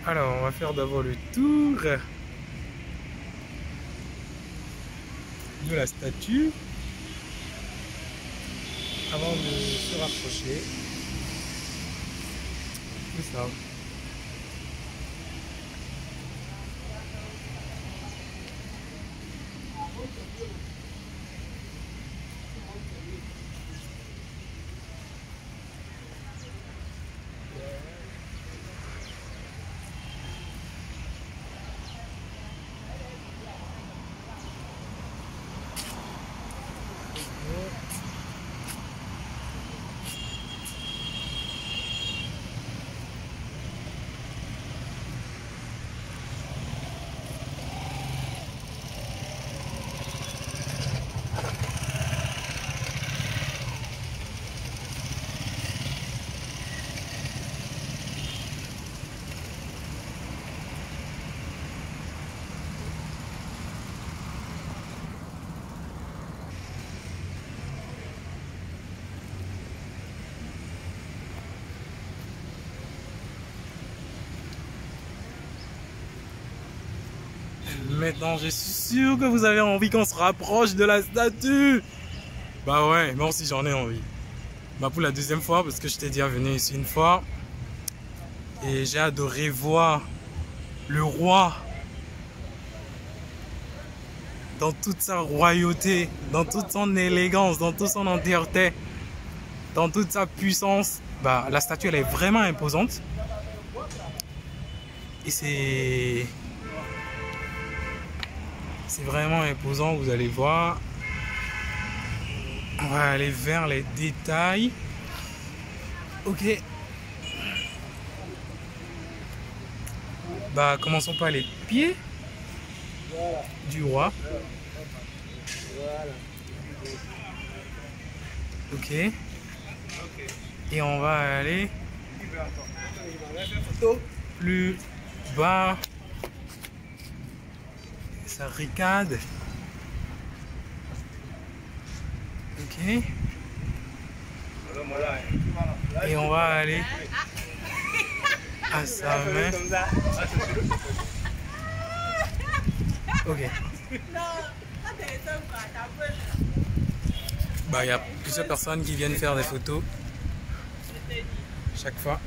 Alors, on va faire d'abord le tour de la statue avant de se rapprocher. C'est ça. Maintenant, je suis sûr que vous avez envie qu'on se rapproche de la statue. Bah ouais, moi aussi j'en ai envie. Bah pour la deuxième fois, parce que je t'ai déjà venu ici une fois. Et j'ai adoré voir le roi dans toute sa royauté, dans toute son élégance, dans toute son entièreté, dans toute sa puissance. Bah la statue elle est vraiment imposante. Et c'est vraiment imposant, vous allez voir. On va aller vers les détails. Ok. Bah commençons par les pieds du roi. Ok. Et on va aller plus bas. Ça ricade. Ok. Et on va aller à sa main. Ok. Bah, il y a plusieurs personnes qui viennent faire des photos chaque fois.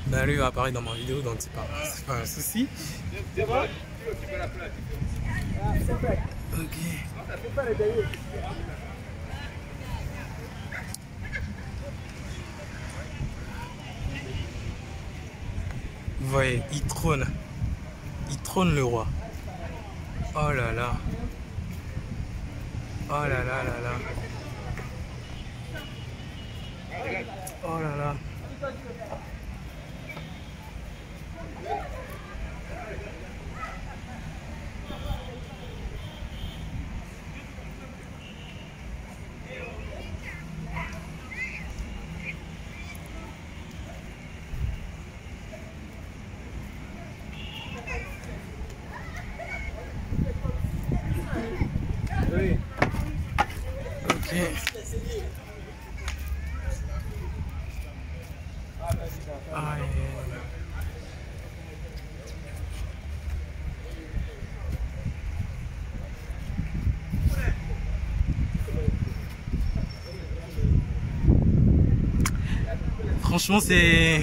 Bah, lui va apparaître dans ma vidéo, donc c'est pas un souci. Ok. Vous voyez, il trône le roi. Oh là là. Oh là là là là. Oh là là. Ok. Aïe. Franchement, c'est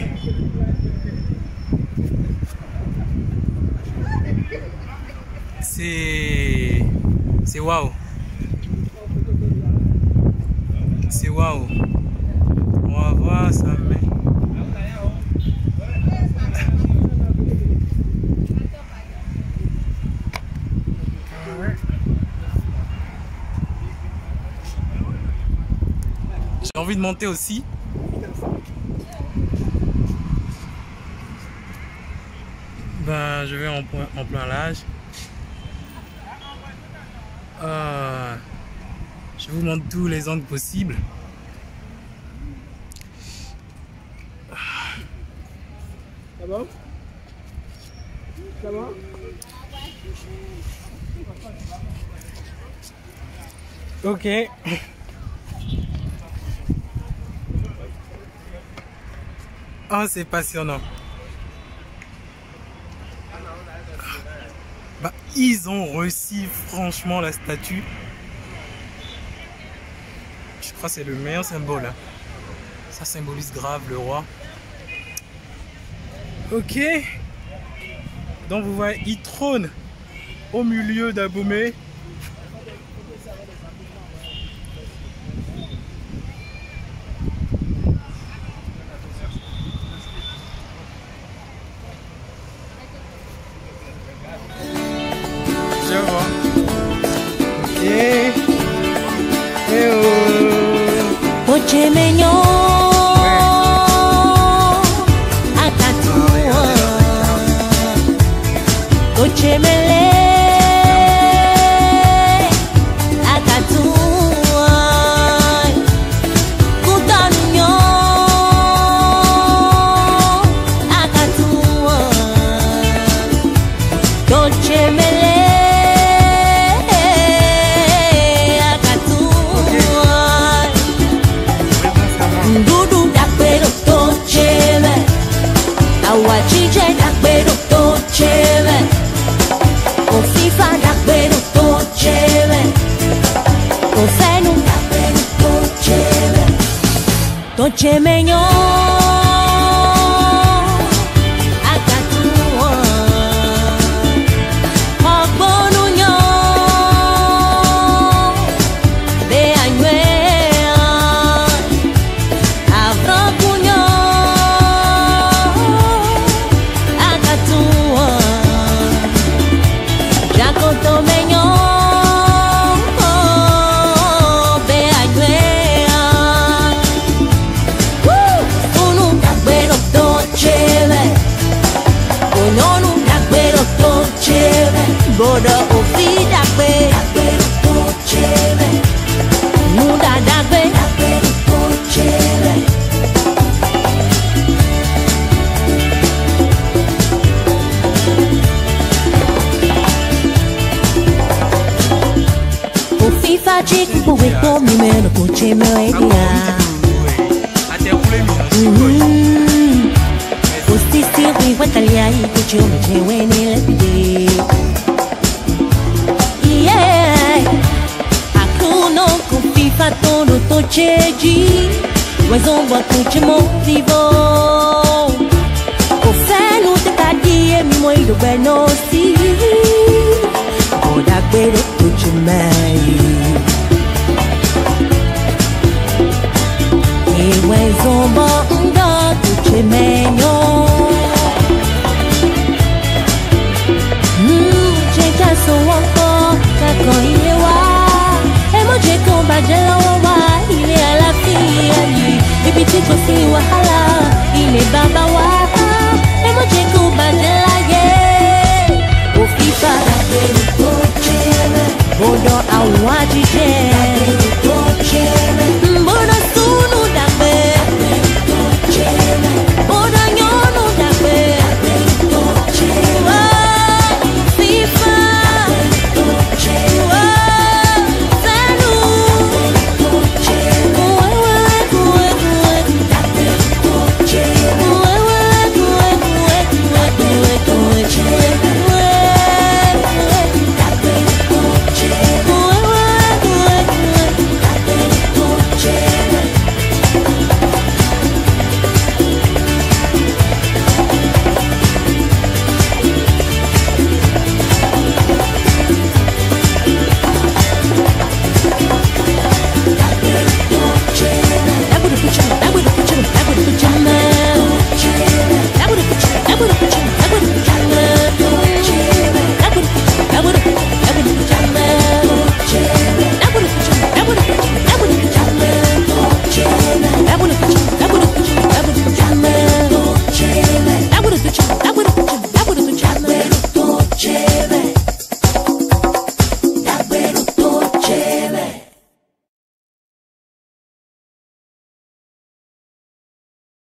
waouh. C'est waouh. On va voir ça. Mais... j'ai envie de monter aussi. Ben, je vais en plein large. Je vous montre tous les angles possibles. Ça va? Ça va? Ok. Oh, c'est passionnant. Bah, ils ont réussi franchement la statue. Je crois que c'est le meilleur symbole. Hein. Ça symbolise grave le roi. Ok. Donc vous voyez, il trône au milieu d'Abomey. Je vois. Ok. Dolce Mignon, Akatua, Obonunyo, Beanwea, Avrokunyo, Akatua, Jacoto Mignon. Bodo ofi dagbe, to chebe. Muda dagbe, to chebe. Ofi faji kuwe to mi meno to chebe edia. Osti siri watalia iko chome chewe ne lepide. Fatono tocheji, wazomba tuche motivo. Ofenu te kadie mi moido benosi. Oda gbero tuche mai. Ewe zomba nga tuche menyo. Cheka so wako kako ilewa. Emoje komba jela wawa ile alafiani bibi tiko si wahala ile baba waka emoje komba jela ye ofifa bodo awaji je